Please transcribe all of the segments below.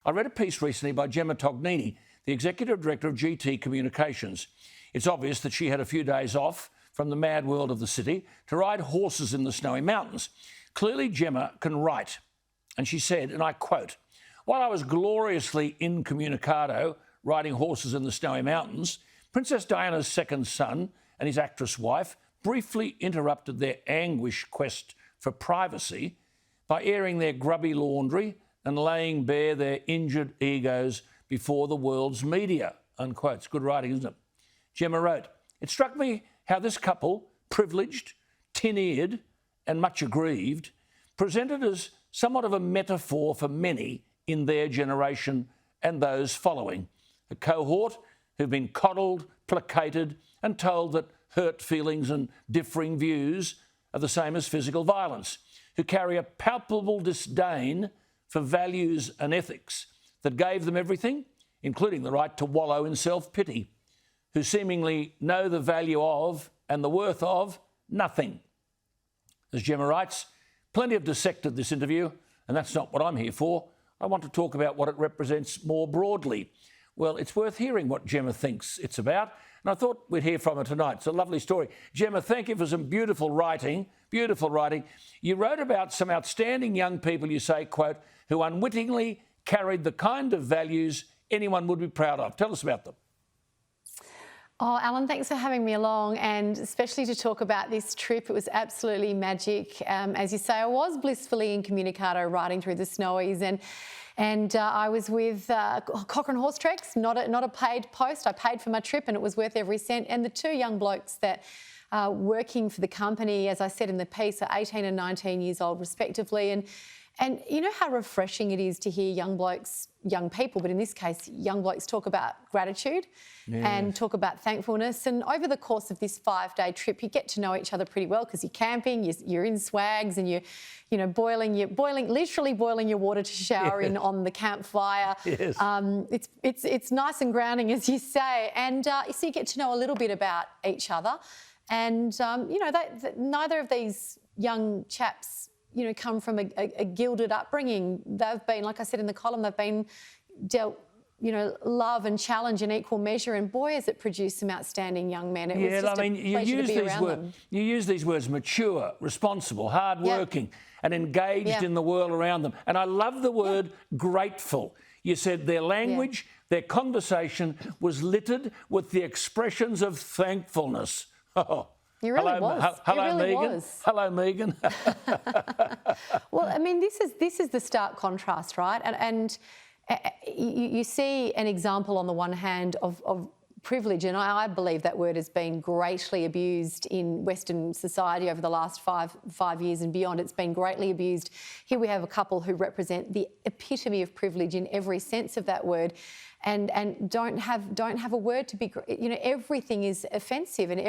I read a piece recently by Gemma Tognini, the Executive Director of GT Communications. It's obvious that she had a few days off from the mad world of the city to ride horses in the snowy mountains. Clearly, Gemma can write. And she said, and I quote, "While I was gloriously incommunicado, riding horses in the snowy mountains, Princess Diana's second son and his actress wife briefly interrupted their anguished quest for privacy by airing their grubby laundry and laying bare their injured egos before the world's media," unquote. It's good writing, isn't it? Gemma wrote, "It struck me how this couple, privileged, tin-eared and much aggrieved, presented as somewhat of a metaphor for many in their generation and those following, a cohort who've been coddled, placated and told that hurt feelings and differing views are the same as physical violence, who carry a palpable disdain for values and ethics that gave them everything, including the right to wallow in self-pity, who seemingly know the value of and the worth of nothing." As Gemma writes, plenty have dissected this interview, and that's not what I'm here for. I want to talk about what it represents more broadly. Well, it's worth hearing what Gemma thinks it's about, and I thought we'd hear from her tonight. It's a lovely story. Gemma, thank you for some beautiful writing, beautiful writing. You wrote about some outstanding young people, you say, quote, who unwittingly carried the kind of values anyone would be proud of. Tell us about them. Oh, Alan, thanks for having me along, and especially to talk about this trip. It was absolutely magic. As you say, I was blissfully incommunicado riding through the snowies, and I was with Cochrane Horse Treks, not a paid post. I paid for my trip and it was worth every cent. And the two young blokes that are working for the company, as I said in the piece, are 18 and 19 years old respectively. And you know how refreshing it is to hear young people, but in this case, young blokes talk about gratitude and talk about thankfulness. And over the course of this 5-day trip, you get to know each other pretty well because you're camping, you're in swags, and you're literally boiling your water to shower in on the campfire. Yes. It's nice and grounding, as you say, and so you get to know a little bit about each other. And neither of these young chaps come from a gilded upbringing. They've been, like I said in the column, they've been dealt, love and challenge in equal measure. And boy, has it produced some outstanding young men. It was just you use these words: mature, responsible, hardworking, and engaged in the world around them. And I love the word grateful. You said their language, their conversation was littered with the expressions of thankfulness. Oh. You really was. Hello, you really Meghan. Was. Hello, Meghan. Well, I mean, this is the stark contrast, right? And you see an example on the one hand of privilege, and I believe that word has been greatly abused in Western society over the last five years and beyond. It's been greatly abused. Here we have a couple who represent the epitome of privilege in every sense of that word. And don't have a word to be, everything is offensive and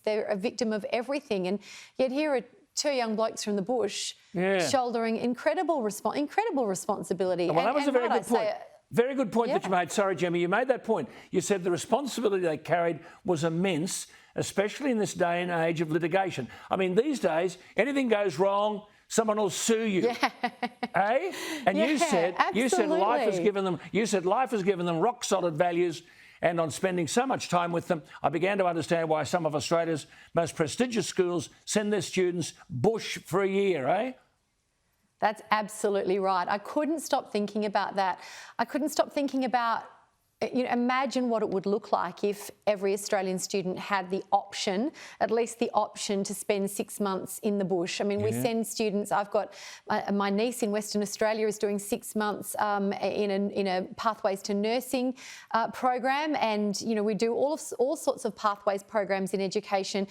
they're a victim of everything. And yet here are two young blokes from the bush shouldering incredible responsibility. Well, that was a very good point. Very good point that you made. Sorry, Gemma, you made that point. You said the responsibility they carried was immense, especially in this day and age of litigation. I mean, these days, anything goes wrong, someone will sue you, eh? And you said life has given them rock solid values. And on spending so much time with them, I began to understand why some of Australia's most prestigious schools send their students bush for a year, eh? That's absolutely right. I couldn't stop thinking about that. I couldn't stop thinking about, imagine what it would look like if every Australian student had the option, at least the option, to spend 6 months in the bush. I mean, we send students. I've got my niece in Western Australia is doing 6 months in a Pathways to Nursing program, and we do all sorts of pathways programs in education.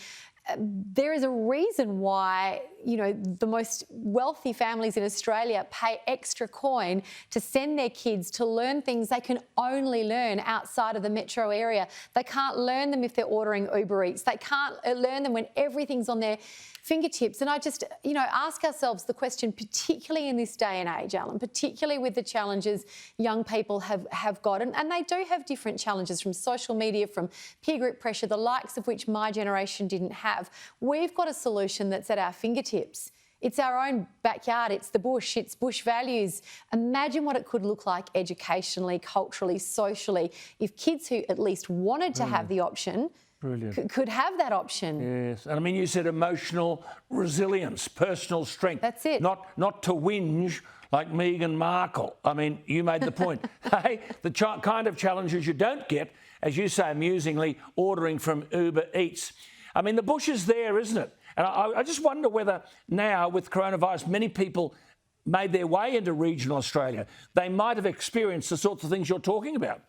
There is a reason why, the most wealthy families in Australia pay extra coin to send their kids to learn things they can only learn outside of the metro area. They can't learn them if they're ordering Uber Eats. They can't learn them when everything's on their fingertips. And I just, ask ourselves the question, particularly in this day and age, Alan, particularly with the challenges young people have got. And they do have different challenges from social media, from peer group pressure, the likes of which my generation didn't have. We've got a solution that's at our fingertips. It's our own backyard. It's the bush. It's bush values. Imagine what it could look like educationally, culturally, socially, if kids who at least wanted to have the option could have that option. Yes, and I mean, you said emotional resilience, personal strength. That's it. Not to whinge like Meghan Markle. I mean, you made the point. Hey, the kind of challenges you don't get, as you say amusingly, ordering from Uber Eats. I mean, the bush is there, isn't it? And I just wonder whether now, with coronavirus, many people made their way into regional Australia. They might have experienced the sorts of things you're talking about.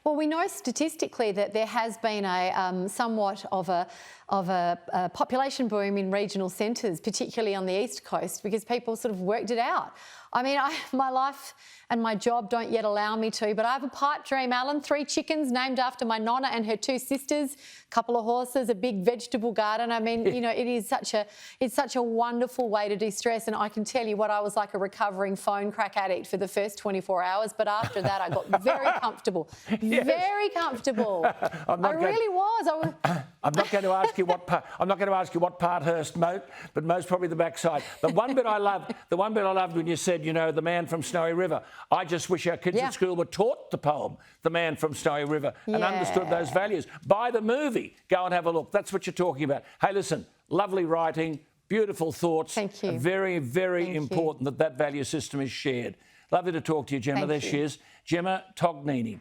Well, we know statistically that there has been a somewhat of a population boom in regional centres, particularly on the East Coast, because people sort of worked it out. I mean, my life and my job don't yet allow me to, but I have a pipe dream, Alan. 3 chickens named after my nonna and her 2 sisters, a couple of horses, a big vegetable garden. I mean, you know, it's such a wonderful way to de-stress. And I can tell you what, I was like a recovering phone crack addict for the first 24 hours, but after that I got very comfortable. Yes. Very comfortable. I really was. I'm not going to ask you what part. I'm not going to ask you what part hurts most, but most probably the backside. The one bit I loved when you said, you know, the man from Snowy River. I just wish our kids at school were taught the poem, The Man from Snowy River, and understood those values. Buy the movie. Go and have a look. That's what you're talking about. Hey, listen, lovely writing, beautiful thoughts. Thank you. Very, very important that value system is shared. Lovely to talk to you, Gemma. There she is, Gemma Tognini.